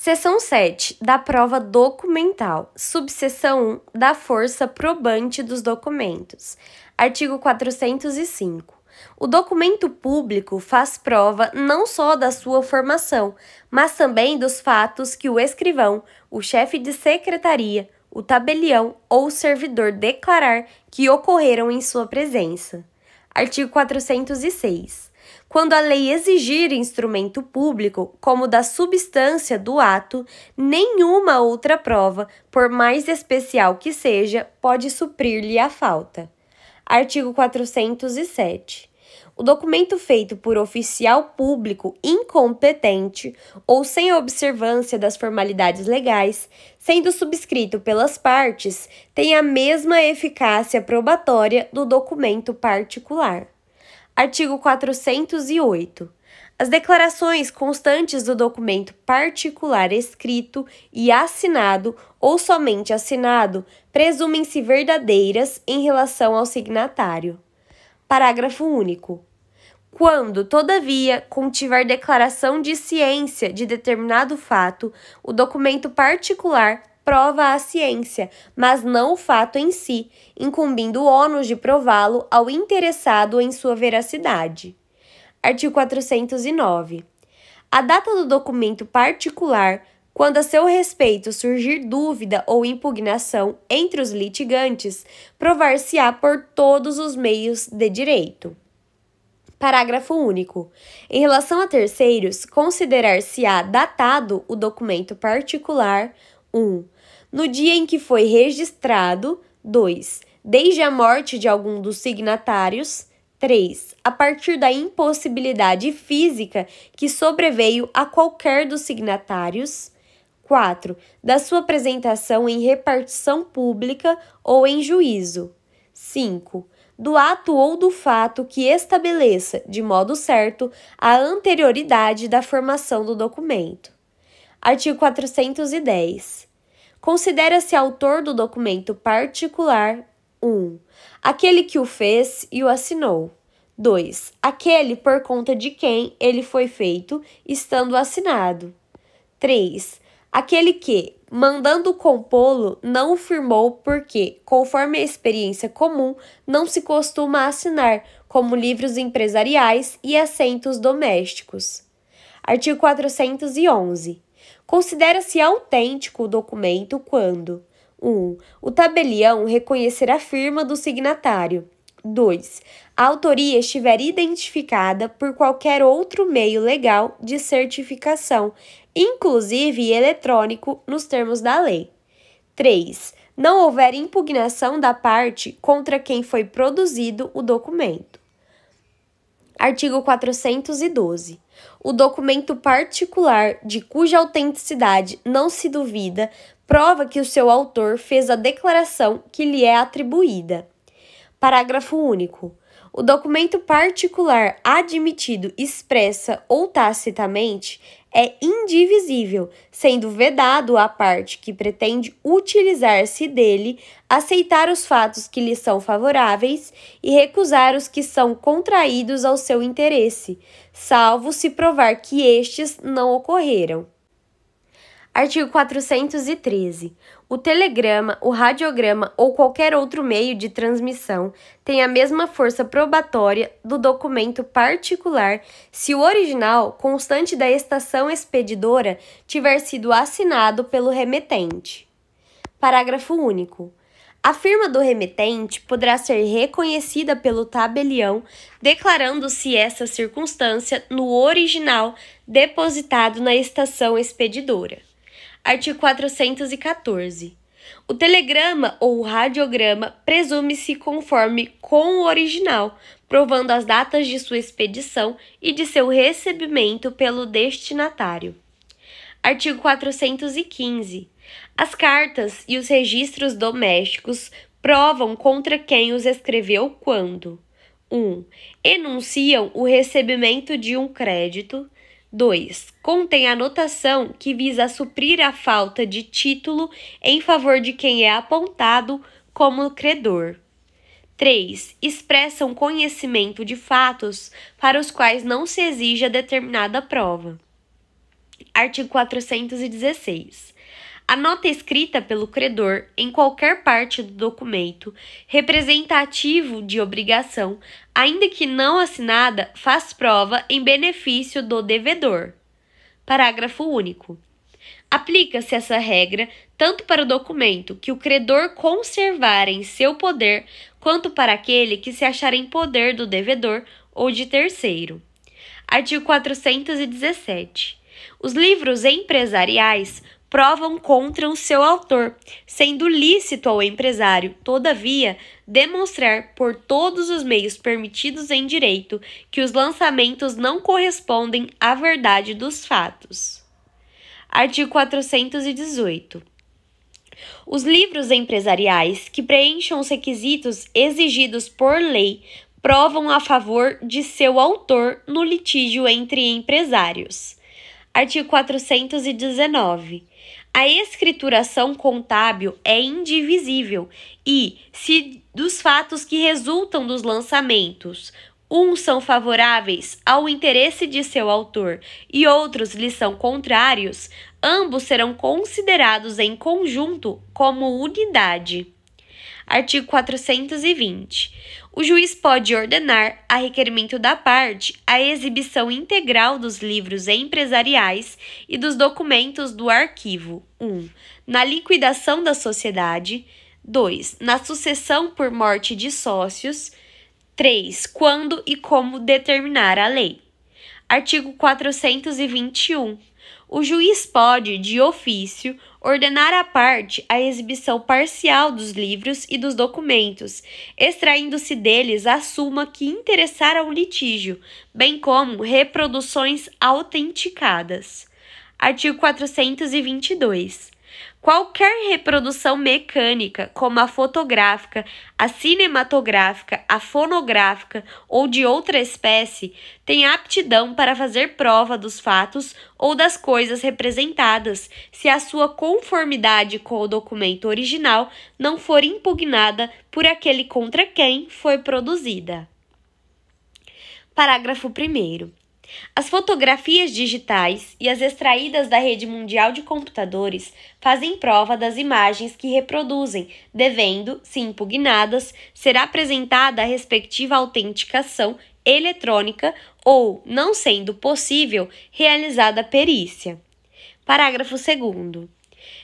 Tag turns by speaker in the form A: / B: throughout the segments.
A: Seção 7 da prova documental. Subseção 1 da força probante dos documentos. Artigo 405. O documento público faz prova não só da sua formação, mas também dos fatos que o escrivão, o chefe de secretaria, o tabelião ou o servidor declarar que ocorreram em sua presença. Artigo 406. Quando a lei exigir instrumento público, como da substância do ato, nenhuma outra prova, por mais especial que seja, pode suprir-lhe a falta. Artigo 407. O documento feito por oficial público incompetente ou sem observância das formalidades legais, sendo subscrito pelas partes, tem a mesma eficácia probatória do documento particular. Artigo 408. As declarações constantes do documento particular escrito e assinado ou somente assinado presumem-se verdadeiras em relação ao signatário. Parágrafo único. Quando, todavia, contiver declaração de ciência de determinado fato, o documento particular prova a ciência, mas não o fato em si, incumbindo o ônus de prová-lo ao interessado em sua veracidade. Artigo 409. A data do documento particular, quando a seu respeito surgir dúvida ou impugnação entre os litigantes, provar-se-á por todos os meios de direito. Parágrafo único. Em relação a terceiros, considerar-se-á datado o documento particular 1. No dia em que foi registrado. 2. Desde a morte de algum dos signatários. 3. A partir da impossibilidade física que sobreveio a qualquer dos signatários. 4. Da sua apresentação em repartição pública ou em juízo. 5. Do ato ou do fato que estabeleça, de modo certo, a anterioridade da formação do documento. Artigo 410. Considera-se autor do documento particular 1. Aquele que o fez e o assinou. 2. Aquele por conta de quem ele foi feito, estando assinado. 3. Aquele que, mandando compô-lo, não o firmou porque, conforme a experiência comum, não se costuma assinar, como livros empresariais e assentos domésticos. Artigo 411. Considera-se autêntico o documento quando 1. O tabelião reconhecer a firma do signatário. 2. A autoria estiver identificada por qualquer outro meio legal de certificação, inclusive eletrônico, nos termos da lei. 3. Não houver impugnação da parte contra quem foi produzido o documento. Artigo 412. O documento particular, de cuja autenticidade não se duvida, prova que o seu autor fez a declaração que lhe é atribuída. Parágrafo único. O documento particular admitido expressa ou tacitamente é indivisível, sendo vedado à parte que pretende utilizar-se dele, aceitar os fatos que lhe são favoráveis e recusar os que são contraídos ao seu interesse, salvo se provar que estes não ocorreram. Artigo 413. O telegrama, o radiograma ou qualquer outro meio de transmissão tem a mesma força probatória do documento particular se o original, constante da estação expedidora, tiver sido assinado pelo remetente. Parágrafo único. A firma do remetente poderá ser reconhecida pelo tabelião, declarando-se essa circunstância no original depositado na estação expedidora. Artigo 414. O telegrama ou o radiograma presume-se conforme com o original, provando as datas de sua expedição e de seu recebimento pelo destinatário. Artigo 415. As cartas e os registros domésticos provam contra quem os escreveu quando 1. Enunciam o recebimento de um crédito. 2. Contém anotação que visa suprir a falta de título em favor de quem é apontado como credor. 3. Expressam conhecimento de fatos para os quais não se exija determinada prova. Artigo 416. A nota escrita pelo credor em qualquer parte do documento representa ativo de obrigação, ainda que não assinada, faz prova em benefício do devedor. Parágrafo único. Aplica-se essa regra tanto para o documento que o credor conservar em seu poder, quanto para aquele que se achar em poder do devedor ou de terceiro. Artigo 417. Os livros empresariais provam contra o seu autor, sendo lícito ao empresário, todavia, demonstrar por todos os meios permitidos em direito que os lançamentos não correspondem à verdade dos fatos. Artigo 418. Os livros empresariais que preencham os requisitos exigidos por lei provam a favor de seu autor no litígio entre empresários. Artigo 419. A escrituração contábil é indivisível e, se dos fatos que resultam dos lançamentos, uns são favoráveis ao interesse de seu autor e outros lhe são contrários, ambos serão considerados em conjunto como unidade. Artigo 420. O juiz pode ordenar, a requerimento da parte, a exibição integral dos livros empresariais e dos documentos do arquivo. 1. Na liquidação da sociedade. 2. Na sucessão por morte de sócios. 3. Quando e como determinar a lei. Artigo 421. O juiz pode, de ofício, ordenar à parte a exibição parcial dos livros e dos documentos, extraindo-se deles a suma que interessar ao litígio, bem como reproduções autenticadas. Artigo 422. Qualquer reprodução mecânica, como a fotográfica, a cinematográfica, a fonográfica ou de outra espécie, tem aptidão para fazer prova dos fatos ou das coisas representadas, se a sua conformidade com o documento original não for impugnada por aquele contra quem foi produzida. Parágrafo 1º. As fotografias digitais e as extraídas da rede mundial de computadores fazem prova das imagens que reproduzem, devendo, se impugnadas, ser apresentada a respectiva autenticação eletrônica ou, não sendo possível, realizada perícia. Parágrafo 2º.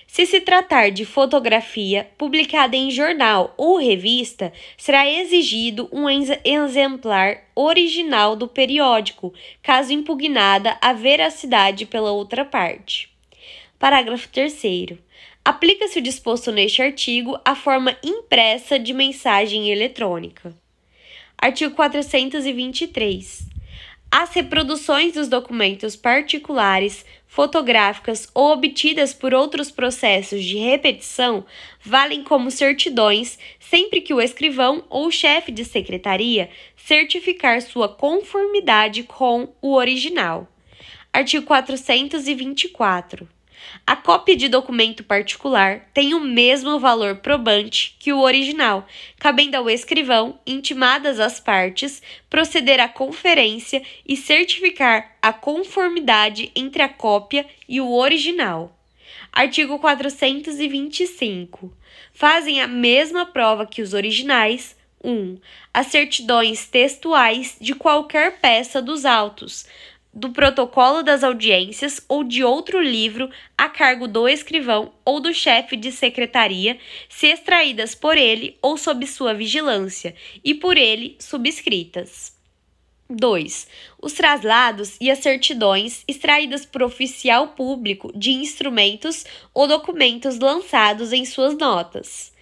A: Se se tratar de fotografia publicada em jornal ou revista, será exigido um exemplar original do periódico, caso impugnada a veracidade pela outra parte. Parágrafo 3º. Aplica-se o disposto neste artigo à forma impressa de mensagem eletrônica. Artigo 423. As reproduções dos documentos particulares, fotográficas ou obtidas por outros processos de repetição valem como certidões sempre que o escrivão ou chefe de secretaria certificar sua conformidade com o original. Artigo 424. A cópia de documento particular tem o mesmo valor probante que o original, cabendo ao escrivão, intimadas as partes, proceder à conferência e certificar a conformidade entre a cópia e o original. Artigo 425. Fazem a mesma prova que os originais. 1. As certidões textuais de qualquer peça dos autos, do protocolo das audiências ou de outro livro a cargo do escrivão ou do chefe de secretaria, se extraídas por ele ou sob sua vigilância, e por ele subscritas. 2. Os traslados e as certidões extraídas por oficial público de instrumentos ou documentos lançados em suas notas.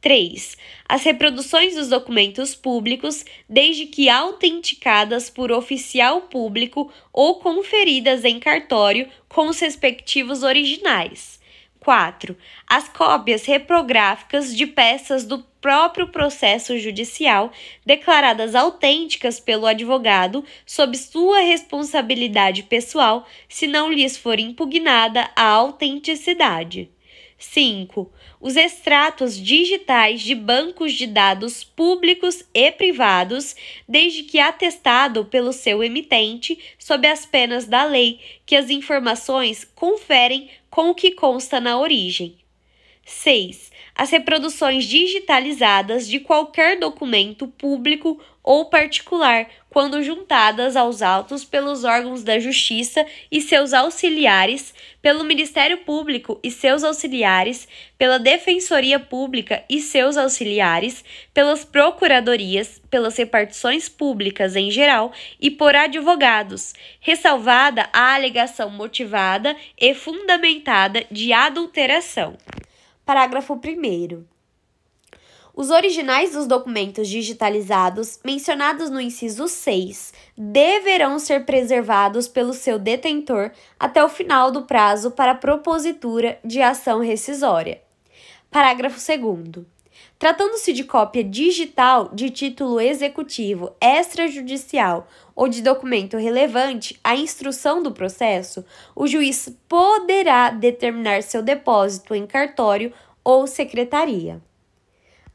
A: 3. As reproduções dos documentos públicos, desde que autenticadas por oficial público ou conferidas em cartório com os respectivos originais. 4. As cópias reprográficas de peças do próprio processo judicial, declaradas autênticas pelo advogado sob sua responsabilidade pessoal, se não lhes for impugnada a autenticidade. 5. Os extratos digitais de bancos de dados públicos e privados, desde que atestado pelo seu emitente, sob as penas da lei, que as informações conferem com o que consta na origem. 6. As reproduções digitalizadas de qualquer documento público ou particular, quando juntadas aos autos pelos órgãos da Justiça e seus auxiliares, pelo Ministério Público e seus auxiliares, pela Defensoria Pública e seus auxiliares, pelas procuradorias, pelas repartições públicas em geral e por advogados, ressalvada a alegação motivada e fundamentada de adulteração. Parágrafo 1º. Os originais dos documentos digitalizados mencionados no inciso 6 deverão ser preservados pelo seu detentor até o final do prazo para propositura de ação rescisória. Parágrafo 2º. Tratando-se de cópia digital de título executivo extrajudicial ou de documento relevante à instrução do processo, o juiz poderá determinar seu depósito em cartório ou secretaria.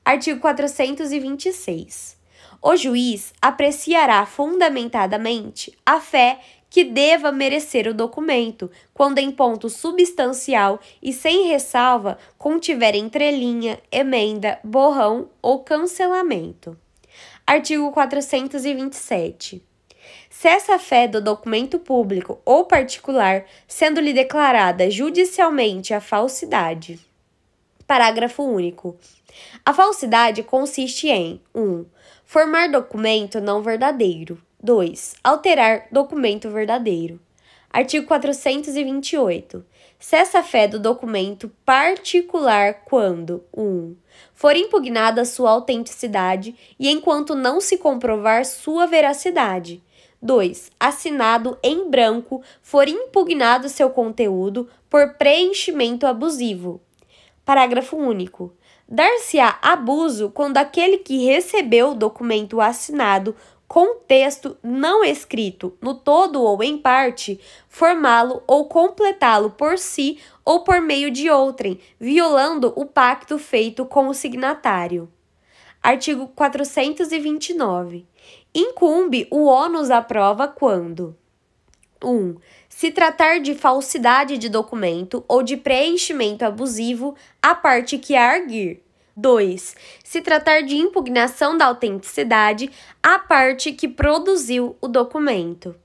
A: Artigo 426. O juiz apreciará fundamentadamente a fé que deva merecer o documento, quando em ponto substancial e sem ressalva contiver entrelinha, emenda, borrão ou cancelamento. Artigo 427. Se essa fé do documento público ou particular, sendo-lhe declarada judicialmente a falsidade. Parágrafo único. A falsidade consiste em 1. Formar documento não verdadeiro. 2. Alterar documento verdadeiro. Artigo 428. Se essa fé do documento particular quando 1. For impugnada sua autenticidade e enquanto não se comprovar sua veracidade. 2. Assinado em branco, for impugnado seu conteúdo por preenchimento abusivo. Parágrafo único. Dar-se-á abuso quando aquele que recebeu o documento assinado com texto não escrito, no todo ou em parte, formá-lo ou completá-lo por si ou por meio de outrem, violando o pacto feito com o signatário. Artigo 429. Incumbe o ônus à prova quando 1. Se tratar de falsidade de documento ou de preenchimento abusivo, a parte que a arguir. 2. Se tratar de impugnação da autenticidade, a parte que produziu o documento.